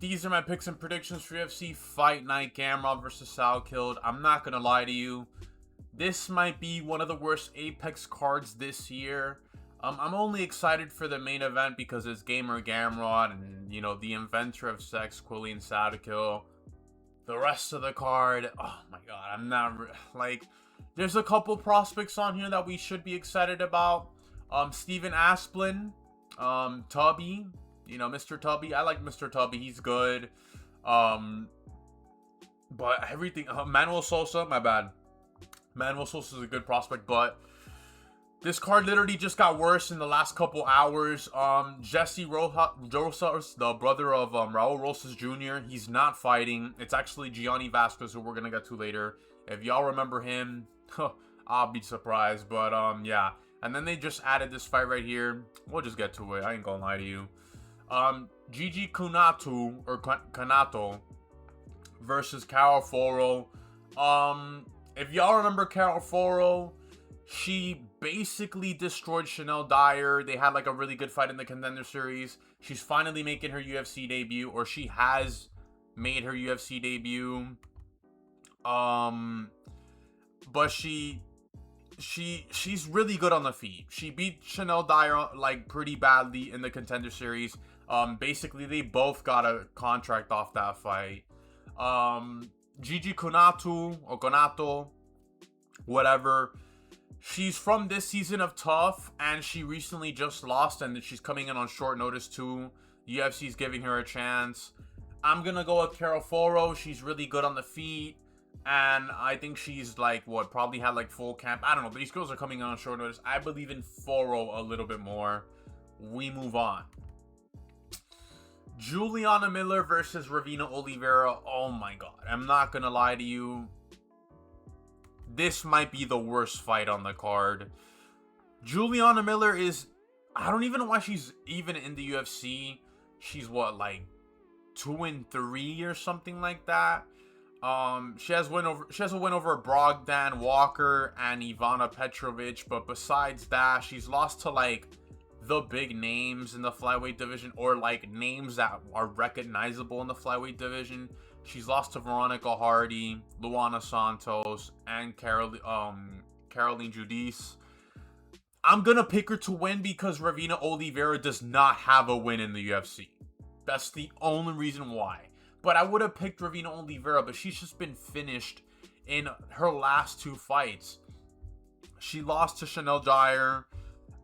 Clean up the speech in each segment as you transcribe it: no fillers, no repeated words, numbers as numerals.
These are my picks and predictions for UFC Fight Night Gamrot versus Salkilld. I'm not going to lie to you. This might be one of the worst Apex cards this year. I'm only excited for the main event because it's Gamer Gamrot and, the inventor of sex, Quarantillo And More. The rest of the card, oh my god, I'm not, there's a couple prospects on here that we should be excited about. Steven Asplin, Tubby, Mr. Tubby. I like Mr. Tubby, he's good. But everything, Manuel Sosa, my bad. Manuel Sosa is a good prospect, but this card literally just got worse in the last couple hours. Jesse Rosas, the brother of Raul Rosas Jr., he's not fighting. It's actually Gianni Vasquez, who we're going to get to later. If y'all remember him, I'll be surprised. But, yeah. And then they just added this fight right here. We'll just get to it. I ain't going to lie to you. Gigi Canato versus Carol Foro. If y'all remember Carol Foro, she basically destroyed Chanel Dyer. They had a really good fight in the Contender Series. She's finally making her UFC debut, or she has made her UFC debut. But she's really good on the feet. She beat Chanel Dyer pretty badly in the Contender Series. Basically they both got a contract off that fight. Gigi Conato, whatever. She's from this season of Tough, and she recently just lost, and she's coming in on short notice too. UFC's giving her a chance. I'm gonna go with Carol Foro. She's really good on the feet, and I think she's probably had full camp. I don't know. These girls are coming in on short notice. I believe in Foro a little bit more. We move on. Juliana Miller versus Ravina Oliveira. Oh my god. I'm not gonna lie to you. This might be the worst fight on the card. Juliana Miller is... I don't even know why she's even in the UFC. She's what, 2-3 or something like that. She has a win over Brogdon Walker and Ivana Petrovic, but besides that, she's lost to the big names in the flyweight division, or names that are recognizable in the flyweight division. She's lost to Veronica Hardy, Luana Santos, and Caroline Judice. I'm gonna pick her to win because Ravina Oliveira does not have a win in the UFC. That's the only reason why. But I would have picked Ravina Oliveira, but she's just been finished in her last two fights. She lost to Chanel Dyer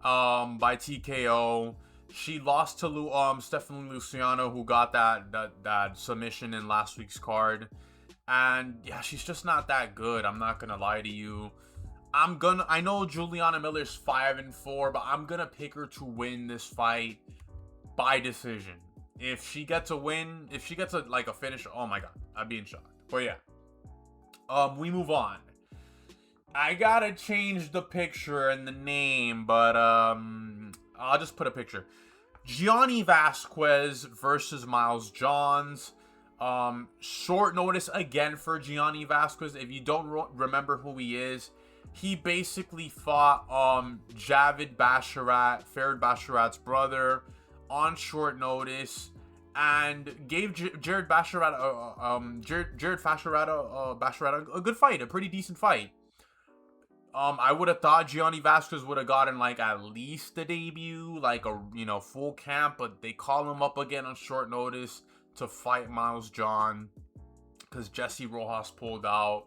by TKO. She lost to Stephanie Luciano, who got that submission in last week's card. And yeah, she's just not that good. I'm not gonna lie to you. I know Juliana Miller's 5-4, but I'm gonna pick her to win this fight by decision. If she gets a win, if she gets a finish, oh my god, I'd be in shock. But yeah, we move on. I gotta change the picture and the name, but I'll just put a picture. Gianni Vasquez versus Miles Johns. Short notice again for Gianni Vasquez. If you don't remember who he is, he basically fought Javid Basharat, Farid Basharat's brother, on short notice, and gave Jared Basharat a good fight, a pretty decent fight. I would have thought Gianni Vasquez would have gotten at least a debut, a full camp, but they call him up again on short notice to fight Miles John because Jesse Rojas pulled out.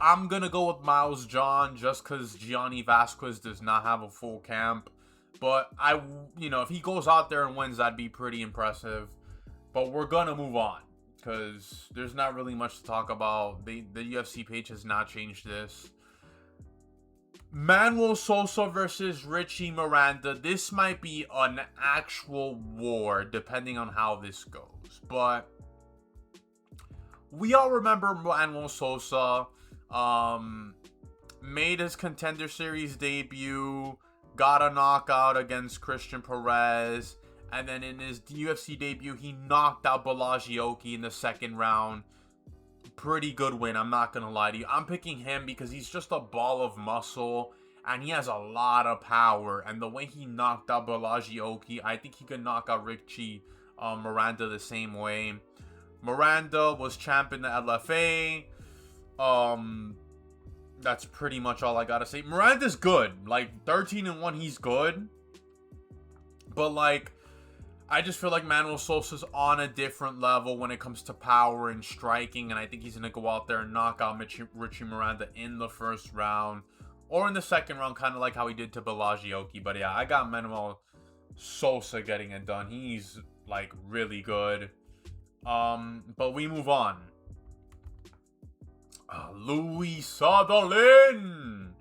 I'm gonna go with Miles John just because Gianni Vasquez does not have a full camp. But if he goes out there and wins, that'd be pretty impressive. But we're gonna move on because there's not really much to talk about. The UFC page has not changed this. Manuel Sosa versus Richie Miranda. This might be an actual war, depending on how this goes. But we all remember Manuel Sosa made his Contender Series debut, got a knockout against Christian Perez, and then in his UFC debut, he knocked out Balaji Oki in the second round. Pretty good win, I'm not gonna lie to you. I'm picking him because he's just a ball of muscle and he has a lot of power, and the way he knocked out Balaji Oki, I think he could knock out Richie Miranda the same way. Miranda was champ in the LFA. That's pretty much all I gotta say. Miranda's good. Like, 13-1, he's good. But, like, I just feel like Manuel Sosa's on a different level when it comes to power and striking. And I think he's going to go out there and knock out Richie Miranda in the first round. Or in the second round, kind of like how he did to Belagioki. But, yeah, I got Manuel Sosa getting it done. He's, like, really good. But we move on. Louis Sutherland.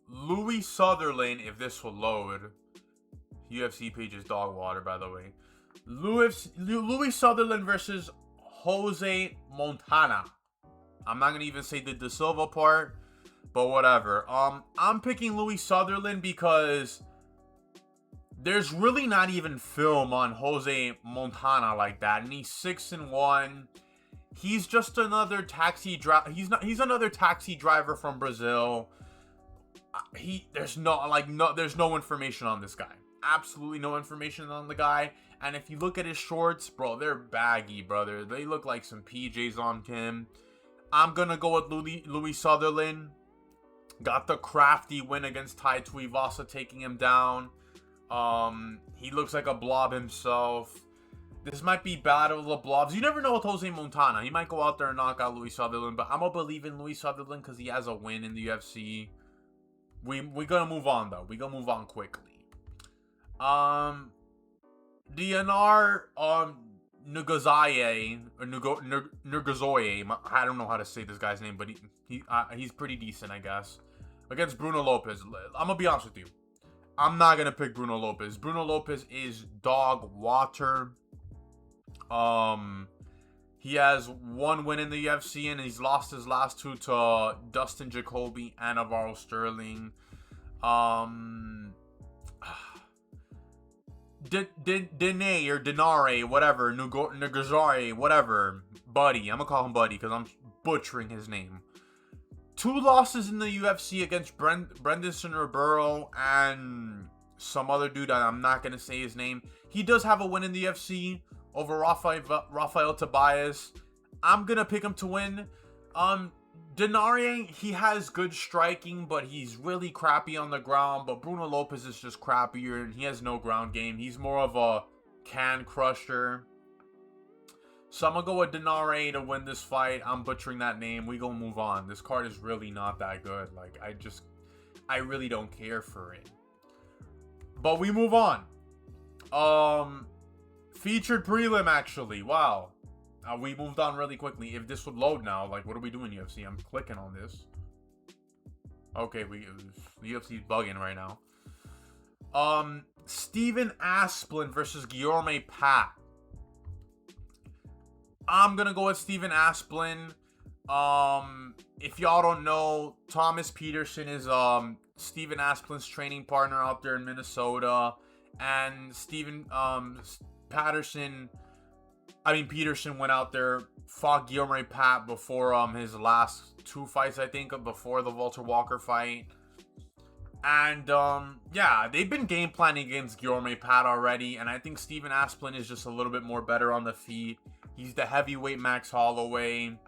Louis Sutherland, if this will load. UFC page is dog water, by the way. Louis Sutherland versus Jose Montana. I'm not gonna even say the De Silva part, but whatever. I'm picking Louis Sutherland because there's really not even film on Jose Montana like that, and he's 6-1. He's just another taxi driver. He's another taxi driver from Brazil. There's no information on this guy. Absolutely no information on the guy. And if you look at his shorts, bro, they're baggy, brother. They look like some PJs on him. I'm gonna go with Louis Sutherland. Got the crafty win against Tai Tuivasa, taking him down. He looks like a blob himself. This might be battle of the blobs. You never know with Jose Montana. He might go out there and knock out Louis Sutherland, but I'm gonna believe in Louis Sutherland because he has a win in the UFC. We're gonna move on though. We're gonna move on quickly. Dianar Nugazoye or Nugazoye. I don't know how to say this guy's name, but he's pretty decent, I guess. Against Bruno Lopez. I'm gonna be honest with you. I'm not gonna pick Bruno Lopez. Bruno Lopez is dog water. He has one win in the UFC, and he's lost his last two to Dustin Jacoby and Navarro Sterling. Dene or Denare, whatever, Nugazare, whatever, Buddy. I'm gonna call him Buddy because I'm butchering his name. 2 losses in the UFC against Brendan Ribeiro and some other dude. I'm not gonna say his name. He does have a win in the UFC over Rafael Tobias. I'm gonna pick him to win. Denare, he has good striking, but he's really crappy on the ground. But Bruno Lopez is just crappier, and he has no ground game. He's more of a can crusher. So I'm gonna go with Denare to win this fight. I'm butchering that name. We gonna move on. This card is really not that good. Like, I really don't care for it. But we move on. Featured prelim, actually. Wow. We moved on really quickly. If this would load now, like, what are we doing, UFC? I'm clicking on this. Okay, the UFC's bugging right now. Steven Asplin versus Guilherme Pat. I'm gonna go with Steven Asplin. If y'all don't know, Thomas Peterson is Steven Asplin's training partner out there in Minnesota, and Peterson went out there, fought Guilherme Pat before his last 2 fights, I think, before the Walter Walker fight. And yeah, they've been game planning against Guilherme Pat already, and I think Steven Asplin is just a little bit more better on the feet. He's the heavyweight Max Holloway.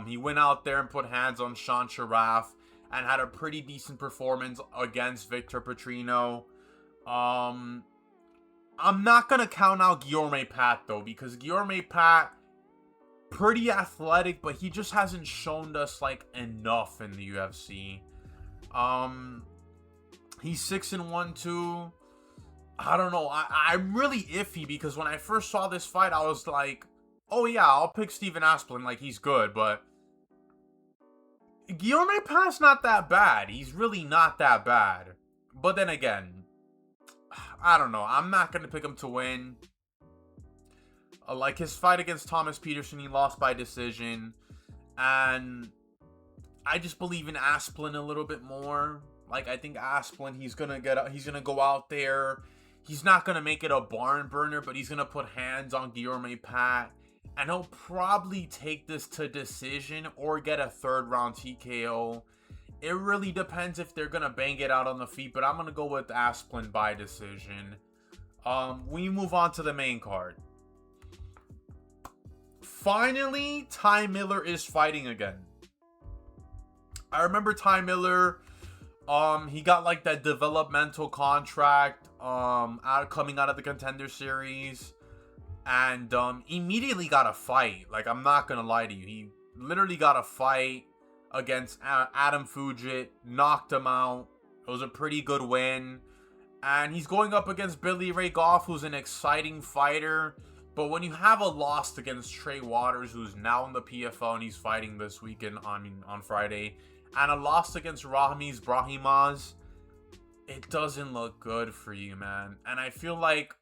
He went out there and put hands on Sean Sharaf and had a pretty decent performance against Victor Petrino. I'm not going to count out Guilherme Pat, though, because Guilherme Pat, pretty athletic, but he just hasn't shown us, like, enough in the UFC. He's 6-1, too. I don't know. I'm really iffy, because when I first saw this fight, I was like, oh, yeah, I'll pick Steven Asplin, like, he's good, but Guilherme Pat's not that bad. He's really not that bad. But then again, I don't know. I'm not going to pick him to win. Like, his fight against Thomas Peterson, he lost by decision. And I just believe in Asplin a little bit more. Like, I think Asplin, he's going to go out there. He's not going to make it a barn burner, but he's going to put hands on Guilherme Pat. And he'll probably take this to decision or get a 3rd round TKO. It really depends if they're going to bang it out on the feet, but I'm going to go with Asplin by decision. We move on to the main card. Finally, Ty Miller is fighting again. I remember Ty Miller, he got like that developmental contract, coming out of the Contender Series, and immediately got a fight. Like, I'm not gonna lie to you, he literally got a fight against Adam Fugit, knocked him out. It was a pretty good win, and he's going up against Billy Ray Goff, who's an exciting fighter. But when you have a loss against Trey Waters, who's now in the PFL and he's fighting this weekend, on Friday, and a loss against Ramiz Brahimaj, it doesn't look good for you, man. And I feel like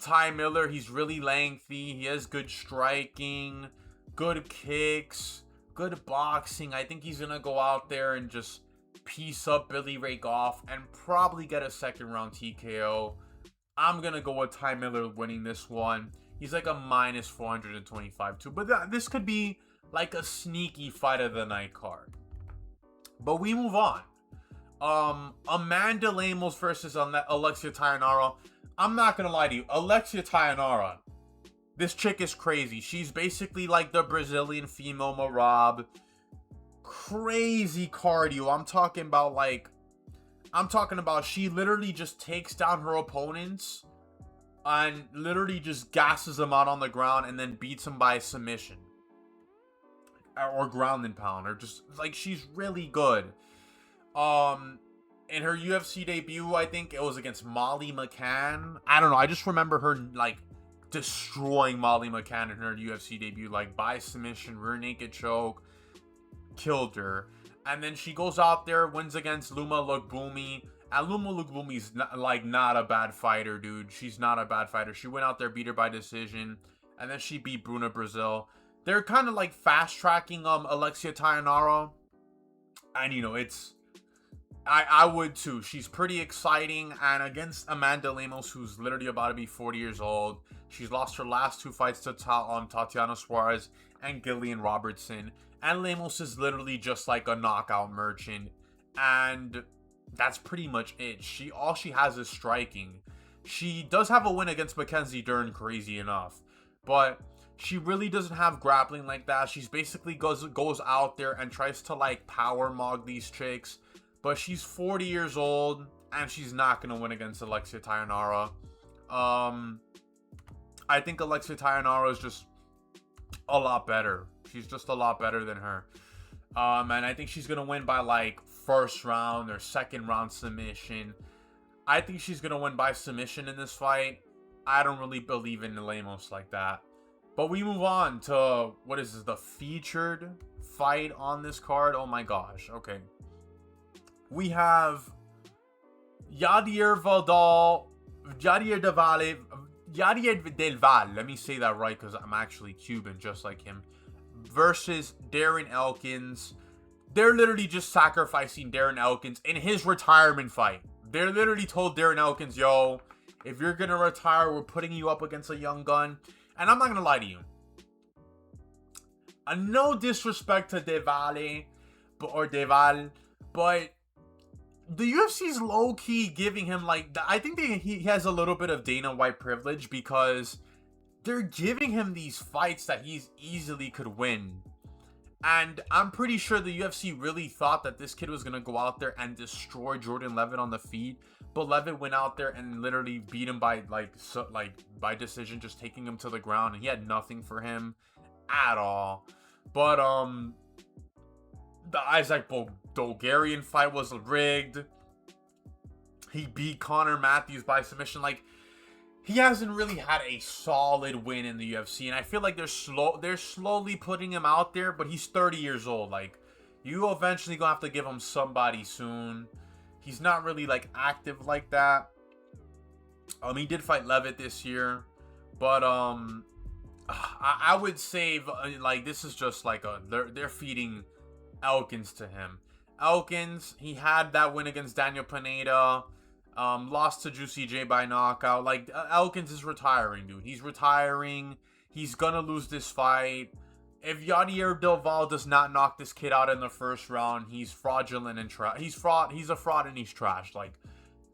Ty Miller, he's really lengthy. He has good striking, good kicks, good boxing. I think he's going to go out there and just piece up Billy Ray Goff and probably get a second round TKO. I'm going to go with Ty Miller winning this one. He's like a minus 425 too. But this could be like a sneaky fight of the night card. But we move on. Amanda Lemos versus Alexia Tayanara. I'm not going to lie to you. Alexia Tayanara, this chick is crazy. She's basically like the Brazilian female Marab. Crazy cardio. I'm talking about she literally just takes down her opponents and literally just gasses them out on the ground and then beats them by submission. Or ground and pound. Or just, like, she's really good. In her UFC debut, I think it was against Molly McCann. I don't know. I just remember her, like, destroying Molly McCann in her UFC debut. Like, by submission, rear naked choke. Killed her. And then she goes out there, wins against Luma Lukbumi. And Luma Lukbumi's not a bad fighter, dude. She's not a bad fighter. She went out there, beat her by decision. And then she beat Bruna Brazil. They're kind of like fast-tracking Alexia Tayanara. And, you know, I would too. She's pretty exciting. And against Amanda Lemos, who's literally about to be 40 years old. She's lost her last two fights to Tatiana Suarez and Gillian Robertson. And Lemos is literally just like a knockout merchant. And that's pretty much it. All she has is striking. She does have a win against Mackenzie Dern, crazy enough. But she really doesn't have grappling like that. She's basically goes out there and tries to like power mog these chicks. But she's 40 years old and she's not going to win against Alexia Tayanara. I think Alexia Tayanara is just a lot better. She's just a lot better than her. And I think she's going to win by like first round or second round submission. I think she's going to win by submission in this fight. I don't really believe in Lemos like that. But we move on to, what is this, the featured fight on this card? Oh my gosh, okay. We have Yadier Del Valle, let me say that right because I'm actually Cuban just like him, versus Darren Elkins. They're literally just sacrificing Darren Elkins in his retirement fight. They're literally told Darren Elkins, yo, if you're going to retire, we're putting you up against a young gun. And I'm not going to lie to you. No disrespect to Deval, but the UFC's low-key giving him, like, I think he has a little bit of Dana White privilege because they're giving him these fights that he's easily could win. And I'm pretty sure the UFC really thought that this kid was going to go out there and destroy Jordan Levitt on the feet. But Levitt went out there and literally beat him by, by decision, just taking him to the ground. And he had nothing for him at all. But, the Isaac Bulgarian fight was rigged. He beat Connor Matthews by submission. Like, he hasn't really had a solid win in the UFC, and I feel like they're slowly putting him out there, but he's 30 years old. Like, you eventually gonna have to give him somebody soon. He's not really, like, active like that. He did fight Levitt this year, but, I would say, like, this is just like they're feeding Elkins to him. Elkins, he had that win against Daniel Pineda. Lost to Juicy J by knockout. Like, Elkins is retiring, dude. He's retiring. He's gonna lose this fight. If Yadier Del Valle does not knock this kid out in the first round, he's fraudulent and he's a fraud and he's trash. Like,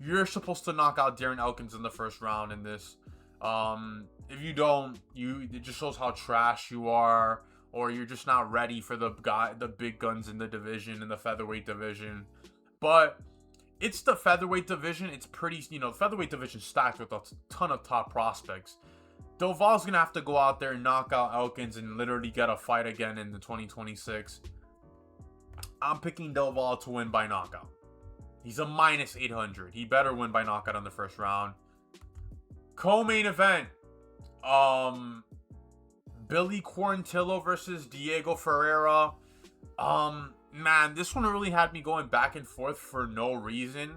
you're supposed to knock out Darren Elkins in the first round in this. If you don't, it just shows how trash you are, or you're just not ready for the big guns in the division, in the featherweight division. But it's the featherweight division. It's pretty, featherweight division stacked with a ton of top prospects. Doval's gonna have to go out there and knock out Elkins and literally get a fight again in the 2026. I'm picking Doval to win by knockout. He's a minus 800. He better win by knockout in the first round. Co-main event. Billy Quarantillo versus Diego Ferreira. Man, this one really had me going back and forth for no reason.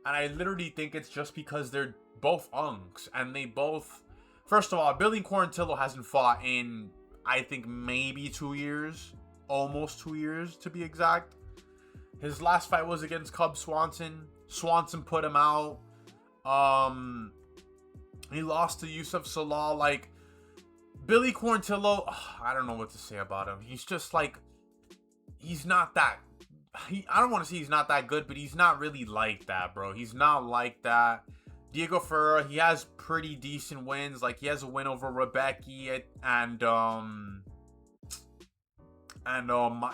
And I literally think it's just because they're both unks. And they both... First of all, Billy Quarantillo hasn't fought in, I think, maybe 2 years. Almost 2 years, to be exact. His last fight was against Cub Swanson. Swanson put him out. He lost to Yusuf Salal. Like, Billy Quarantillo, I don't know what to say about him. He's just like, he's not that... I don't want to say he's not that good, but he's not really like that, bro. He's not like that. Diego Ferreira, he has pretty decent wins. Like, he has a win over Rebecca and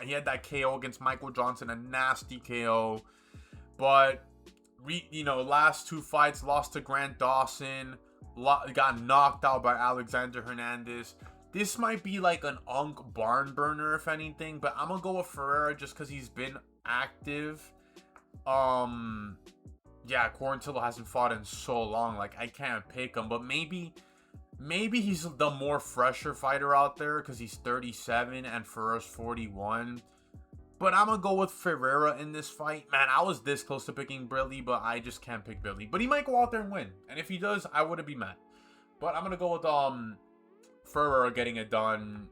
he had that KO against Michael Johnson, a nasty KO. But, last two fights, lost to Grant Dawson, got knocked out by Alexander Hernandez. This might be like an unk barn burner, if anything, but I'm going to go with Ferreira just because he's been active. Yeah, Quarantillo hasn't fought in so long. Like, I can't pick him. But maybe he's the more fresher fighter out there because he's 37 and Ferreira's 41. But I'm going to go with Ferreira in this fight. Man, I was this close to picking Billy, but I just can't pick Billy. But he might go out there and win. And if he does, I wouldn't be mad. But I'm going to go with Ferreira getting it done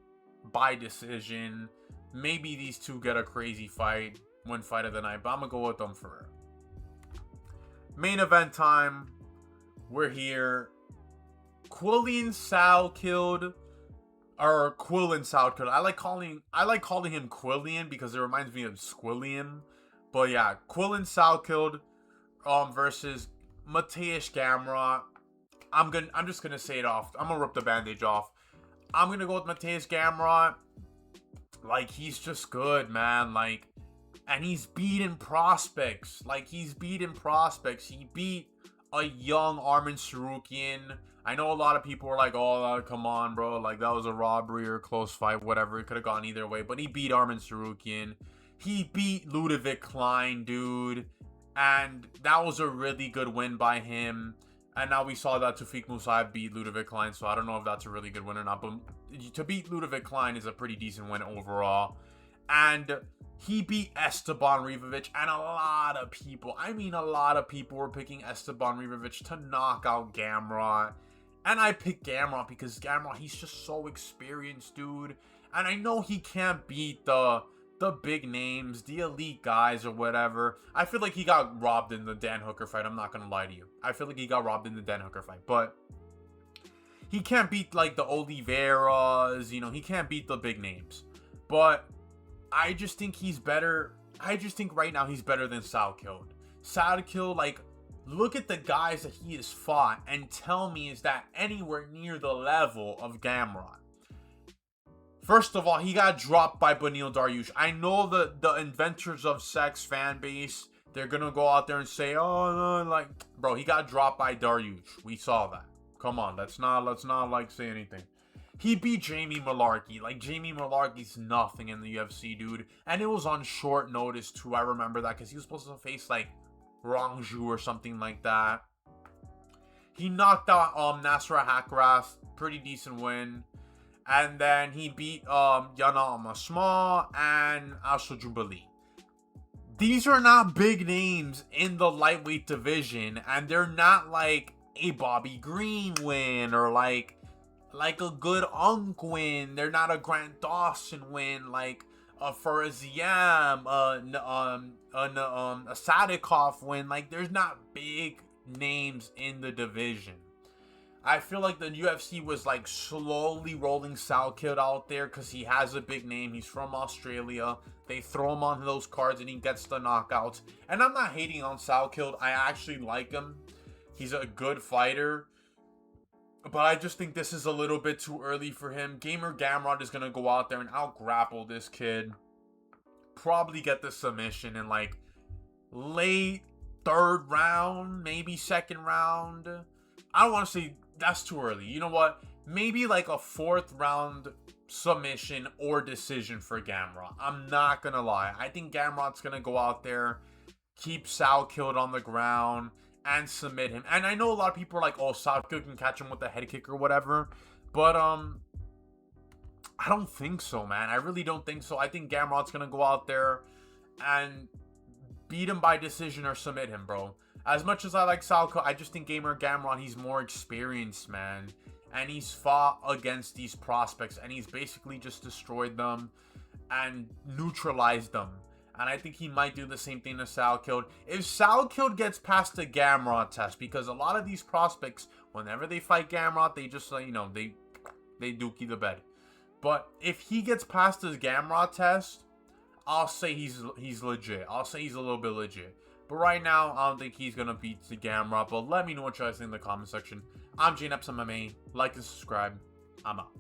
by decision. Maybe these two get a crazy fight. Win fight of the night. But I'm going to go with Ferreira. Main event time. We're here. Quillian Salkilld. Or Quillian Salkilld. I like calling him Quillian because it reminds me of Squillian. But yeah, Quillian Salkilld versus Mateusz Gamrot. I'm just gonna say it off. I'm gonna rip the bandage off. I'm gonna go with Mateusz Gamrot. Like, he's just good, man. Like, and he's beating prospects. He beat a young Arman Sarukian. I know a lot of people were like, oh, come on, bro. Like, that was a robbery or a close fight, whatever. It could have gone either way. But he beat Arman Sarukian. He beat Ludovic Klein, dude. And that was a really good win by him. And now we saw that Tufik Musayev beat Ludovic Klein. So I don't know if that's a really good win or not. But to beat Ludovic Klein is a pretty decent win overall. And he beat Esteban Rivovic, and a lot of people were picking Esteban Rivovic to knock out Gamrot. And I picked Gamrot because Gamrot, he's just so experienced, dude. And I know he can't beat the big names, the elite guys or whatever. I feel like he got robbed in the Dan Hooker fight. I'm not going to lie to you. I feel like he got robbed in the Dan Hooker fight. But he can't beat, like, the Oliveras. He can't beat the big names. But I just think he's better. I just think right now he's better than Salkilld. Salkilld, like, look at the guys that he has fought and tell me, is that anywhere near the level of Gamrot? First of all, he got dropped by Beneil Dariush. I know the inventors of sex fan base, they're going to go out there and say, oh, no, like, bro, he got dropped by Dariush. We saw that. Come on, let's not like, say anything. He beat Jamie Malarkey. Like, Jamie Malarkey's nothing in the UFC, dude. And it was on short notice, too. I remember that because he was supposed to face, like, Rongju or something like that. He knocked out Nasra Hakrath. Pretty decent win. And then he beat Yana Amasma and Asha Jubilee. These are not big names in the lightweight division. And they're not, like, a Bobby Green win or, like a good Unk win. They're not a Grant Dawson win, like a Faraziam, a Sadikov win. Like, there's not big names in the division. I feel like the UFC was like slowly rolling Salkilld out there because he has a big name. He's from Australia. They throw him on those cards and he gets the knockouts. And I'm not hating on Salkilld. I actually like him. He's a good fighter. But I just think this is a little bit too early for him. Gamer Gamrot is going to go out there and out-grapple this kid. Probably get the submission in like late third round, maybe second round. I don't want to say that's too early. You know what? Maybe like a fourth round submission or decision for Gamrot. I'm not going to lie. I think Gamrot's going to go out there, keep Salkilld on the ground, and submit him. And I know a lot of people are like, oh, Salkilld can catch him with a head kick or whatever. But, I don't think so, man. I really don't think so. I think Gamrot's going to go out there and beat him by decision or submit him, bro. As much as I like Salkilld, I just think Gamer Gamrot, he's more experienced, man. And he's fought against these prospects, and he's basically just destroyed them and neutralized them. And I think he might do the same thing to Salkilld. If Salkilld gets past the Gamrot test, because a lot of these prospects, whenever they fight Gamrot, they just, you know, they dookie the bed. But if he gets past the Gamrot test, I'll say he's legit. I'll say he's a little bit legit. But right now, I don't think he's going to beat the Gamrot. But let me know what you guys think in the comment section. I'm JNeps MMA. Like and subscribe. I'm out.